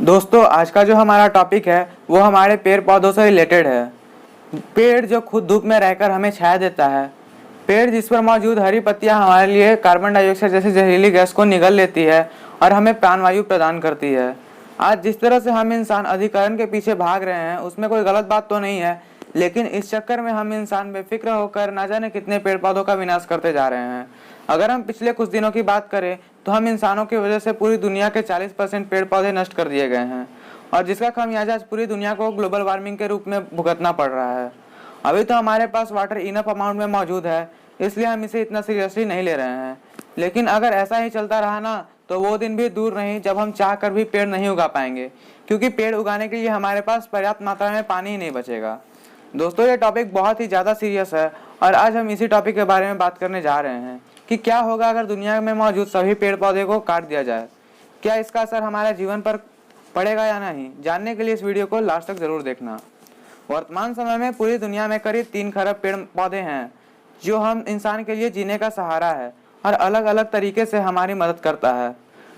दोस्तों, आज का जो हमारा टॉपिक है वो हमारे पेड़ पौधों से रिलेटेड है। पेड़ जो खुद धूप में रहकर हमें छाया देता है, पेड़ जिस पर मौजूद हरी पत्तियां हमारे लिए कार्बन डाइऑक्साइड जैसी जहरीली गैस को निगल लेती है और हमें प्राणवायु प्रदान करती है। आज जिस तरह से हम इंसान अधिकरण के पीछे भाग रहे हैं उसमें कोई गलत बात तो नहीं है, लेकिन इस चक्कर में हम इंसान बेफिक्र होकर ना जाने कितने पेड़ पौधों का विनाश करते जा रहे हैं। अगर हम पिछले कुछ दिनों की बात करें तो हम इंसानों की वजह से पूरी दुनिया के 40% पेड़ पौधे नष्ट कर दिए गए हैं और जिसका खामियाजा आज पूरी दुनिया को ग्लोबल वार्मिंग के रूप में भुगतना पड़ रहा है। अभी तो हमारे पास वाटर इनफ अमाउंट में मौजूद है, इसलिए हम इसे इतना सीरियसली नहीं ले रहे हैं, लेकिन अगर ऐसा ही चलता रहा ना तो वो दिन भी दूर नहीं जब हम चाह कर भी पेड़ नहीं उगा पाएंगे, क्योंकि पेड़ उगाने के लिए हमारे पास पर्याप्त मात्रा में पानी ही नहीं बचेगा। दोस्तों, ये टॉपिक बहुत ही ज़्यादा सीरियस है और आज हम इसी टॉपिक के बारे में बात करने जा रहे हैं कि क्या होगा अगर दुनिया में मौजूद सभी पेड़ पौधे को काट दिया जाए। क्या इसका असर हमारे जीवन पर पड़ेगा या नहीं, जानने के लिए इस वीडियो को लास्ट तक जरूर देखना। वर्तमान समय में पूरी दुनिया में करीब 3 खरब पेड़ पौधे हैं जो हम इंसान के लिए जीने का सहारा है और अलग अलग तरीके से हमारी मदद करता है।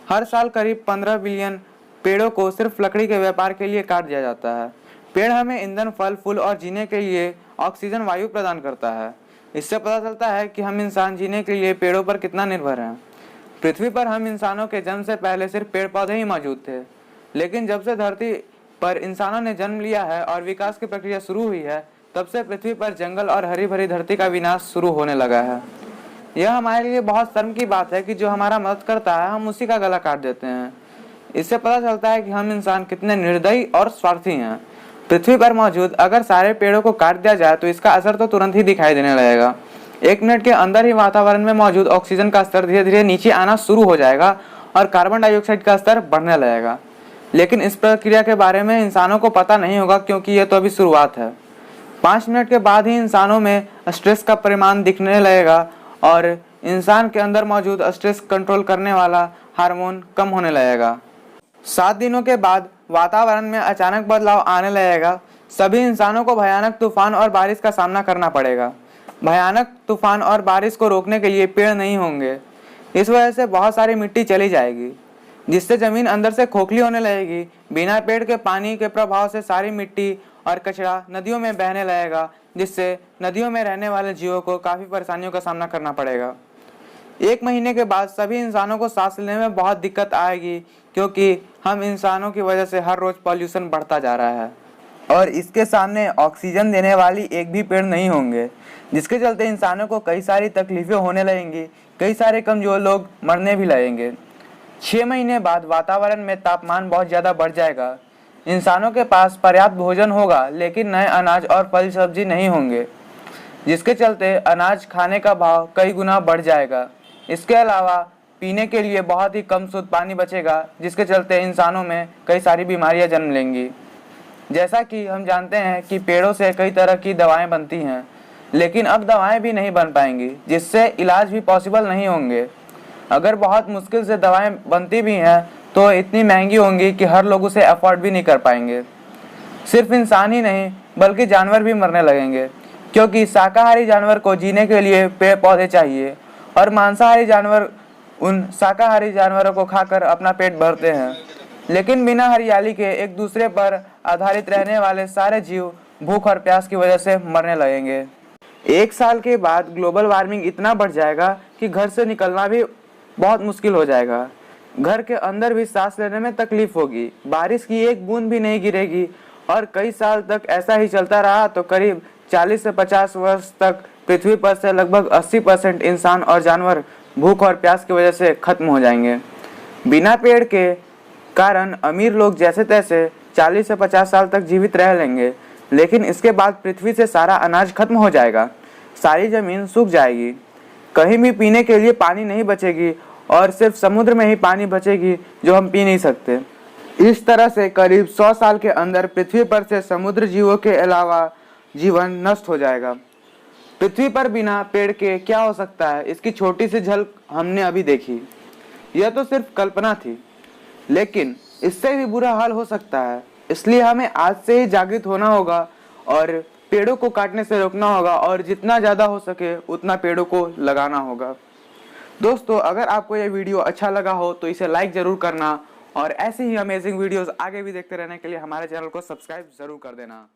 हर साल करीब 15 बिलियन पेड़ों को सिर्फ लकड़ी के व्यापार के लिए काट दिया जाता है। पेड़ हमें ईंधन, फल फूल और जीने के लिए ऑक्सीजन वायु प्रदान करता है। इससे पता चलता है कि हम इंसान जीने के लिए पेड़ों पर कितना निर्भर हैं। पृथ्वी पर हम इंसानों के जन्म से पहले सिर्फ पेड़ पौधे ही मौजूद थे, लेकिन जब से धरती पर इंसानों ने जन्म लिया है और विकास की प्रक्रिया शुरू हुई है, तब से पृथ्वी पर जंगल और हरी भरी धरती का विनाश शुरू होने लगा है। यह हमारे लिए बहुत शर्म की बात है कि जो हमारा मदद करता है हम उसी का गला काट देते हैं। इससे पता चलता है कि हम इंसान कितने निर्दयी और स्वार्थी हैं। पृथ्वी पर मौजूद अगर सारे पेड़ों को काट दिया जाए तो इसका असर तो तुरंत ही दिखाई देने लगेगा। 1 मिनट के अंदर ही वातावरण में मौजूद ऑक्सीजन का स्तर धीरे धीरे नीचे आना शुरू हो जाएगा और कार्बन डाइऑक्साइड का स्तर बढ़ने लगेगा। लेकिन इस प्रक्रिया के बारे में इंसानों को पता नहीं होगा, क्योंकि यह तो अभी शुरुआत है। 5 मिनट के बाद ही इंसानों में स्ट्रेस का परिमाण दिखने लगेगा और इंसान के अंदर मौजूद स्ट्रेस कंट्रोल करने वाला हार्मोन कम होने लगेगा। 7 दिनों के बाद वातावरण में अचानक बदलाव आने लगेगा। सभी इंसानों को भयानक तूफान और बारिश का सामना करना पड़ेगा। भयानक तूफान और बारिश को रोकने के लिए पेड़ नहीं होंगे। इस वजह से बहुत सारी मिट्टी चली जाएगी, जिससे जमीन अंदर से खोखली होने लगेगी। बिना पेड़ के पानी के प्रभाव से सारी मिट्टी और कचरा नदियों में बहने लगेगा, जिससे नदियों में रहने वाले जीवों को काफ़ी परेशानियों का सामना करना पड़ेगा। 1 महीने के बाद सभी इंसानों को सांस लेने में बहुत दिक्कत आएगी, क्योंकि हम इंसानों की वजह से हर रोज पॉल्यूशन बढ़ता जा रहा है और इसके सामने ऑक्सीजन देने वाली एक भी पेड़ नहीं होंगे, जिसके चलते इंसानों को कई सारी तकलीफें होने लगेंगी। कई सारे कमजोर लोग मरने भी लगेंगे। 6 महीने बाद वातावरण में तापमान बहुत ज़्यादा बढ़ जाएगा। इंसानों के पास पर्याप्त भोजन होगा, लेकिन नए अनाज और फल सब्जी नहीं होंगे, जिसके चलते अनाज खाने का भाव कई गुना बढ़ जाएगा। इसके अलावा पीने के लिए बहुत ही कम शुद्ध पानी बचेगा, जिसके चलते इंसानों में कई सारी बीमारियां जन्म लेंगी। जैसा कि हम जानते हैं कि पेड़ों से कई तरह की दवाएं बनती हैं, लेकिन अब दवाएं भी नहीं बन पाएंगी, जिससे इलाज भी पॉसिबल नहीं होंगे। अगर बहुत मुश्किल से दवाएं बनती भी हैं तो इतनी महंगी होंगी कि हर लोग उसे अफोर्ड भी नहीं कर पाएंगे। सिर्फ इंसान ही नहीं बल्कि जानवर भी मरने लगेंगे, क्योंकि शाकाहारी जानवर को जीने के लिए पेड़ पौधे चाहिए और मांसाहारी जानवर उन शाकाहारी जानवरों को खाकर अपना पेट भरते हैं। लेकिन बिना हरियाली के एक दूसरे पर आधारित रहने वाले सारे जीव भूख और प्यास की वजह से मरने लगेंगे। 1 साल के बाद ग्लोबल वार्मिंग इतना बढ़ जाएगा कि घर से निकलना भी बहुत मुश्किल हो जाएगा। घर के अंदर भी सांस लेने में तकलीफ होगी। बारिश की एक बूंद भी नहीं गिरेगी और कई साल तक ऐसा ही चलता रहा तो करीब 40 से 50 वर्ष तक पृथ्वी पर से लगभग 80% इंसान और जानवर भूख और प्यास की वजह से खत्म हो जाएंगे। बिना पेड़ के कारण अमीर लोग जैसे तैसे 40 से 50 साल तक जीवित रह लेंगे, लेकिन इसके बाद पृथ्वी से सारा अनाज खत्म हो जाएगा, सारी जमीन सूख जाएगी, कहीं भी पीने के लिए पानी नहीं बचेगी और सिर्फ समुद्र में ही पानी बचेगी जो हम पी नहीं सकते। इस तरह से करीब 100 साल के अंदर पृथ्वी पर से समुद्र जीवों के अलावा जीवन नष्ट हो जाएगा। पृथ्वी पर बिना पेड़ के क्या हो सकता है, इसकी छोटी सी झलक हमने अभी देखी। यह तो सिर्फ कल्पना थी, लेकिन इससे भी बुरा हाल हो सकता है। इसलिए हमें आज से ही जागृत होना होगा और पेड़ों को काटने से रोकना होगा और जितना ज़्यादा हो सके उतना पेड़ों को लगाना होगा। दोस्तों, अगर आपको यह वीडियो अच्छा लगा हो तो इसे लाइक ज़रूर करना और ऐसे ही अमेजिंग वीडियोस आगे भी देखते रहने के लिए हमारे चैनल को सब्सक्राइब जरूर कर देना।